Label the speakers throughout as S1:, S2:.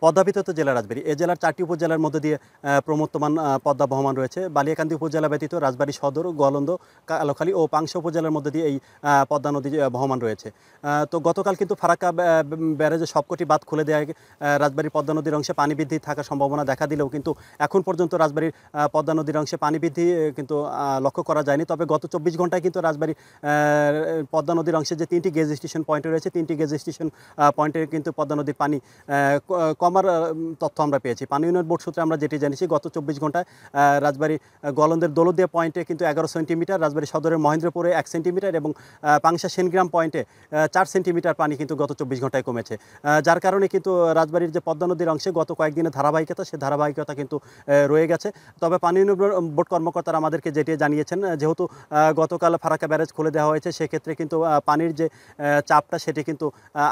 S1: পদ্মাভিতত জেলা রাজবাড়ী। এ জেলার ৪টি উপজেলার মধ্য দিয়ে প্রমত্তমান পদ্মা বহমান রয়েছে। বালিয়াকান্দি উপজেলা ব্যতীত রাজবাড়ী সদর, গোয়ালন্দ, কালোখালী ও পাংশা উপজেলার মধ্য দিয়ে এই পদ্মা নদী বহমান রয়েছে। তো গতকাল কিন্তু ফারাক্কা ব্যারেজের সবকটি বাঁধ খুলে দেওয়ায় রাজবাড়ী পদ্মা নদীর অংশে পানি বৃদ্ধি থাকার সম্ভাবনা দেখা দিলেও কিন্তু এখন পর্যন্ত রাজবাড়ীর পদ্মা নদীর অংশে পানি বৃদ্ধি কিন্তু লক্ষ্য করা যায়নি। তবে গত ২৪ ঘন্টায় কিন্তু রাজবাড়ী পদ্মা নদীর অংশে যে ৩টি গেজ স্টেশন পয়েন্ট রয়েছে, ৩টি গেজ স্টেশন পয়েন্টে কিন্তু পদ্মা নদীর পানি কমার তথ্য আমরা পেয়েছি। পানি উন্নয়ন বোর্ড সূত্রে আমরা যেটি জেনেছি, গত ২৪ ঘন্টায় রাজবাড়ী গোয়ালন্দের দৌলতদিয়া পয়েন্টে কিন্তু ১১ সেন্টিমিটার, রাজবাড়ী সদরের মহেন্দ্রপুরে ১ সেন্টিমিটার এবং পাংশা সেনগ্রাম পয়েন্টে ৪ সেন্টিমিটার পানি কিন্তু গত ২৪ ঘন্টায় কমেছে। যার কারণে কিন্তু রাজবাড়ীর যে পদ্মা নদীর অংশে গত কয়েকদিনের ধারাবাহিকতা, সে ধারাবাহিকতা কিন্তু রয়ে গেছে। তবে পানি উন্নয়ন বোর্ড কর্মকর্তারা আমাদেরকে যেটি জানিয়েছেন, যেহেতু গতকাল ফারাক্কা ব্যারেজ খুলে দেওয়া হয়েছে, সেক্ষেত্রে কিন্তু পানির যে চাপটা সেটি কিন্তু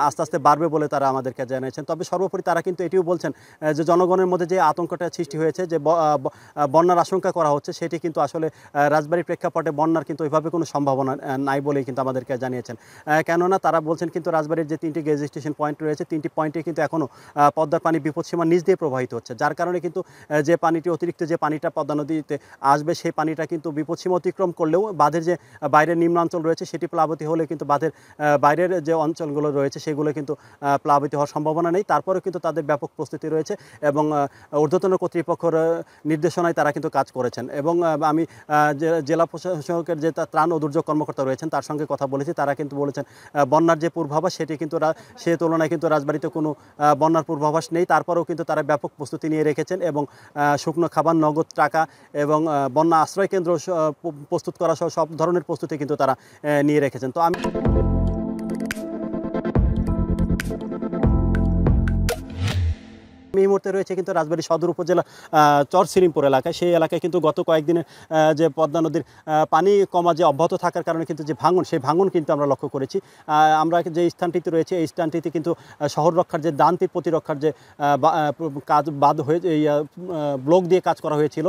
S1: আস্তে আস্তে বাড়বে বলে তারা আমাদেরকে জানিয়েছেন। তবে সর্বোপরি তারা কিন্তু এটিও বলছেন যে জনগণের মধ্যে যে আতঙ্কটা সৃষ্টি হয়েছে, যে বন্যার আশঙ্কা করা হচ্ছে, সেটি কিন্তু আসলে রাজবাড়ীর প্রেক্ষাপটে বন্যার কিন্তু ওইভাবে কোনো সম্ভাবনা নাই বলেই কিন্তু আমাদেরকে জানিয়েছেন। কেননা তারা বলছেন কিন্তু রাজবাড়ীর যে ৩টি গেজ স্টেশন পয়েন্ট রয়েছে, 3টি পয়েন্টে কিন্তু এখনও পদ্মার পানি বিপদসীমার নিচ দিয়ে প্রবাহিত হচ্ছে। যার কারণে কিন্তু যে পানিটি অতিরিক্ত যে পানিটা পদ্মা নদীতে আসবে, সেই পানিটা কিন্তু বিপদসীমা অতিক্রম করলেও বাঁধের যে বাইরের নিম্নাঞ্চল রয়েছে সেটি প্লাবিত হলে কিন্তু বাঁধের বাইরের যে অঞ্চলগুলো রয়েছে সেগুলো কিন্তু প্লাবিত হওয়ার সম্ভাবনা নেই। তারপরেও কিন্তু তাদের ব্যাপক প্রস্তুতি রয়েছে এবং ঊর্ধ্বতন কর্তৃপক্ষের নির্দেশনায় তারা কিন্তু কাজ করেছেন। এবং আমি জেলা প্রশাসকের যে ত্রাণ ও দুর্যোগ কর্মকর্তা রয়েছেন তার সঙ্গে কথা বলেছি। তারা কিন্তু বলেছেন বন্যার যে পূর্বাভাস সেটি কিন্তু সে তুলনায় কিন্তু রাজবাড়ীতে কোনো বন্যার পূর্বাভাস নেই। তারপরেও কিন্তু তারা ব্যাপক প্রস্তুতি নিয়ে রেখেছেন এবং শুকনো খাবার, নগদ টাকা এবং বন্যা আশ্রয় কেন্দ্র প্রস্তুত করা সহ সব ধরনের প্রস্তুতি কিন্তু তারা নিয়ে রেখেছেন। তো আমি এই মুহূর্তে রয়েছে কিন্তু রাজবাড়ী সদর উপজেলা চরসিরিমপুর এলাকায়। সেই এলাকায় কিন্তু গত কয়েকদিনের যে পদ্মা নদীর পানি কমা যে অব্যাহত থাকার কারণে কিন্তু যে ভাঙন, সেই ভাঙন কিন্তু আমরা লক্ষ্য করেছি। আমরা যে স্থানটিতে রয়েছে, এই স্থানটিতে কিন্তু শহর রক্ষার যে দানতীর প্রতিরক্ষার যে কাজ বাদ হয়ে ব্লক দিয়ে কাজ করা হয়েছিল,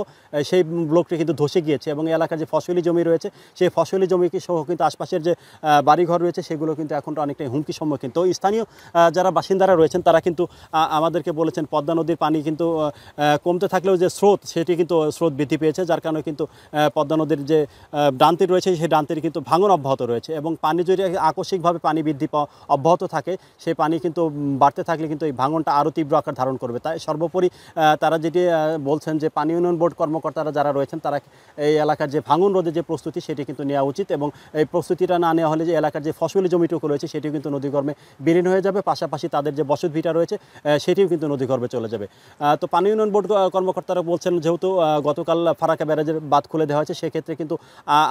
S1: সেই ব্লকটি কিন্তু ধসে গিয়েছে এবং এলাকার যে ফসলি জমি রয়েছে, সেই ফসলি জমিকে সহ কিন্তু আশপাশের যে বাড়িঘর রয়েছে সেগুলো কিন্তু এখন অনেকটাই হুমকির সম্মুখীন। তো স্থানীয় যারা বাসিন্দারা রয়েছেন তারা কিন্তু আমাদেরকে বলেছেন পদ্মা নদীর পানি কিন্তু কমতে থাকলেও যে স্রোত, সেটি কিন্তু স্রোত বৃদ্ধি পেয়েছে। যার কারণে কিন্তু পদ্মা নদীর যে ডানতীর রয়েছে সেই ডানতীর কিন্তু ভাঙন অব্যাহত রয়েছে এবং পানি যদি আকস্মিকভাবে পানি বৃদ্ধি অব্যাহত থাকে, সেই পানি কিন্তু বাড়তে থাকলে কিন্তু এই ভাঙনটা আরও তীব্র আকার ধারণ করবে। তাই সর্বোপরি তারা যেটি বলছেন যে পানি উন্নয়ন বোর্ড কর্মকর্তারা যারা রয়েছেন তারা এই এলাকার যে ভাঙন রোধের যে প্রস্তুতি সেটি কিন্তু নেওয়া উচিত এবং এই প্রস্তুতিটা না নেওয়া হলে যে এলাকার যে ফসলি জমিটুকু রয়েছে সেটিও কিন্তু নদীগর্ভে বিলীন হয়ে যাবে। পাশাপাশি তাদের যে বসত ভিটা রয়েছে সেটিও কিন্তু নদীগর্ভে চলে যাবে। তো পানি উন্নয়ন বোর্ড কর্মকর্তারা বলছেন যেহেতু গতকাল ফারাক্কা ব্যারেজের বাঁধ খুলে দেওয়া হয়েছে, সেক্ষেত্রে কিন্তু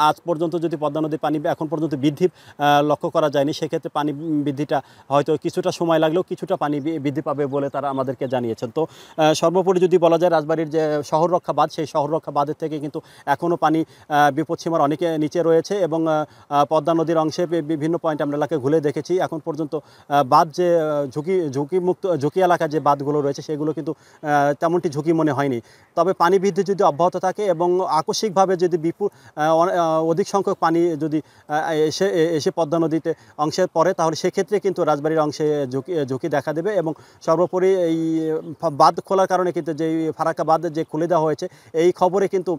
S1: আজ পর্যন্ত যদি পদ্মা নদীর পানি এখন পর্যন্ত বৃদ্ধি লক্ষ্য করা যায়নি, সেক্ষেত্রে পানি বৃদ্ধিটা হয়তো কিছুটা সময় লাগলেও কিছুটা পানি বৃদ্ধি পাবে বলে তারা আমাদেরকে জানিয়েছেন। তো সর্বোপরি যদি বলা যায় রাজবাড়ীর যে শহর রক্ষা বাঁধ, সেই শহর রক্ষা বাঁধের থেকে কিন্তু এখনও পানি বিপদসীমার অনেকে নিচে রয়েছে এবং পদ্মা নদীর অংশে বিভিন্ন পয়েন্ট আমরা এলাকায় ঘুরে দেখেছি। এখন পর্যন্ত বাঁধ যে ঝুঁকি এলাকার যে বাঁধগুলো রয়েছে সেগুলো কিন্তু তেমনটি ঝুঁকি মনে হয়নি। তবে পানি বৃদ্ধি যদি অব্যাহত থাকে এবং আকস্মিকভাবে যদি অধিক সংখ্যক পানি যদি এসে পদ্মা নদীতে অংশে পড়ে, তাহলে সেক্ষেত্রে কিন্তু রাজবাড়ির অংশে ঝুঁকি দেখা দেবে এবং সর্বোপরি এই বাঁধ খোলার কারণে কিন্তু যে ফারাক্কা বাঁধ যে খুলে দেওয়া হয়েছে, এই খবরে কিন্তু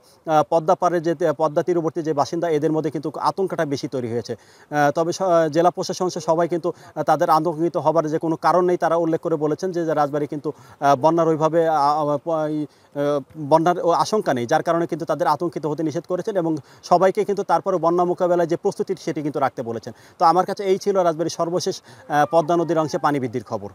S1: পদ্মা পাড়ের যে পদ্মা তীরবর্তী যে বাসিন্দা, এদের মধ্যে কিন্তু আতঙ্কটা বেশি তৈরি হয়েছে। তবে জেলা প্রশাসন সবাই কিন্তু তাদের আতঙ্কিত হবার যে কোনো কারণ নেই, তারা উল্লেখ করে বলেছেন যে রাজবাড়ী কিন্তু বন্যার ওইভাবে বন্যার আশঙ্কা নেই। যার কারণে কিন্তু তাদের আতঙ্কিত হতে নিষেধ করেছেন এবং সবাইকে কিন্তু তারপরে বন্যা মোকাবেলায় যে প্রস্তুতি সেটি কিন্তু রাখতে বলেছেন। তো আমার কাছে এই ছিল রাজবাড়ীর সর্বশেষ পদ্মা নদীর অংশে পানি বৃদ্ধির খবর।